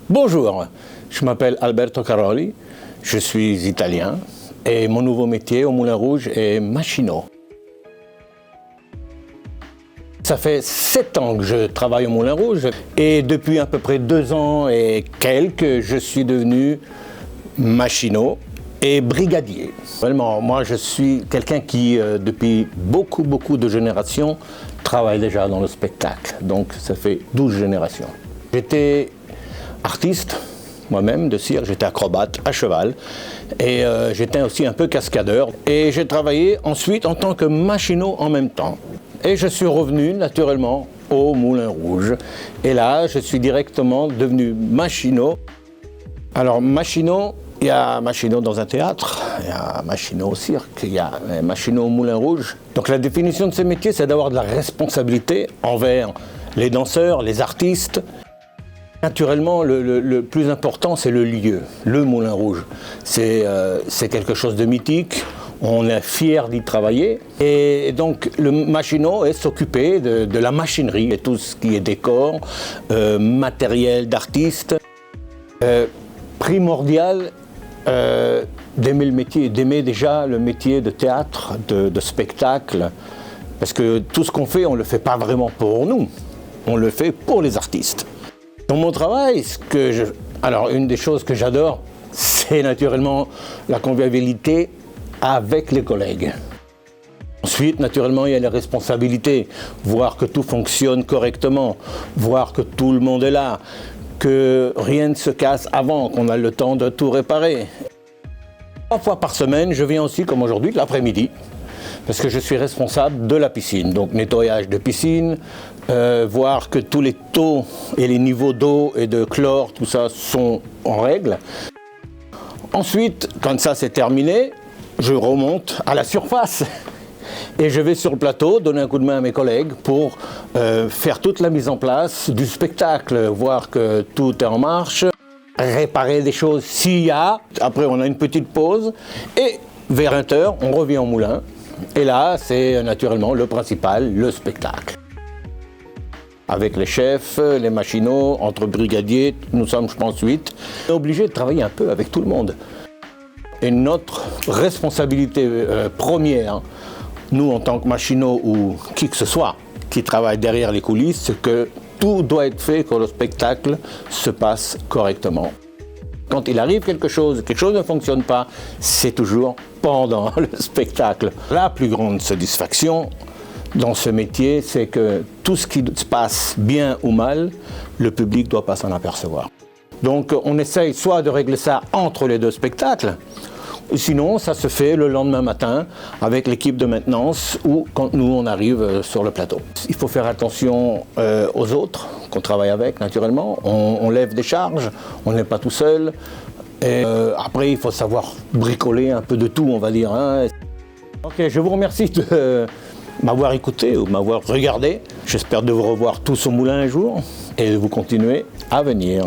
Bonjour, je m'appelle Alberto Caroli, je suis italien et mon nouveau métier au Moulin Rouge est machinot. Ça fait 7 ans que je travaille au Moulin Rouge et depuis à peu près 2 ans et quelques, je suis devenu machinot et brigadier. Vraiment, moi je suis quelqu'un qui, depuis beaucoup de générations, travaille déjà dans le spectacle. Donc ça fait 12 générations. J'étais artiste, moi-même, de cirque, j'étais acrobate à cheval et j'étais aussi un peu cascadeur. Et j'ai travaillé ensuite en tant que machinot en même temps. Et je suis revenu naturellement au Moulin Rouge. Et là, je suis directement devenu machinot. Alors machinot, il y a machinot dans un théâtre, il y a machinot au cirque, il y a machinot au Moulin Rouge. Donc la définition de ce métier, c'est d'avoir de la responsabilité envers les danseurs, les artistes. Naturellement, le plus important, c'est le lieu, le Moulin Rouge. C'est quelque chose de mythique, on est fiers d'y travailler. Et donc, le machinot est s'occuper de la machinerie, et tout ce qui est décor, matériel d'artiste. Primordial d'aimer le métier, d'aimer déjà le métier de théâtre, de spectacle. Parce que tout ce qu'on fait, on ne le fait pas vraiment pour nous, on le fait pour les artistes. Dans mon travail, alors une des choses que j'adore, c'est naturellement la convivialité avec les collègues. Ensuite, naturellement, il y a les responsabilités, voir que tout fonctionne correctement, voir que tout le monde est là, que rien ne se casse avant, qu'on a le temps de tout réparer. 3 fois par semaine, je viens aussi, comme aujourd'hui, l'après-midi, parce que je suis responsable de la piscine, donc nettoyage de piscine, voir que tous les taux et les niveaux d'eau et de chlore, tout ça sont en règle. Ensuite, quand ça c'est terminé, je remonte à la surface et je vais sur le plateau donner un coup de main à mes collègues pour faire toute la mise en place du spectacle, voir que tout est en marche, réparer des choses s'il y a. Après on a une petite pause et vers 20h on revient au moulin. Et là, c'est naturellement le principal, le spectacle. Avec les chefs, les machinots, entre brigadiers, nous sommes, je pense, 8. On est obligé de travailler un peu avec tout le monde. Et notre responsabilité première, nous en tant que machinots ou qui que ce soit qui travaille derrière les coulisses, c'est que tout doit être fait pour que le spectacle se passe correctement. Quand il arrive quelque chose ne fonctionne pas, c'est toujours pendant le spectacle. La plus grande satisfaction dans ce métier, c'est que tout ce qui se passe bien ou mal, le public ne doit pas s'en apercevoir. Donc on essaye soit de régler ça entre les 2 spectacles, sinon ça se fait le lendemain matin avec l'équipe de maintenance ou quand nous on arrive sur le plateau. Il faut faire attention aux autres qu'on travaille avec naturellement, on lève des charges, on n'est pas tout seul. Et après il faut savoir bricoler un peu de tout, on va dire. Hein. Ok, je vous remercie de m'avoir écouté ou m'avoir regardé. J'espère de vous revoir tous au moulin un jour et de vous continuer à venir.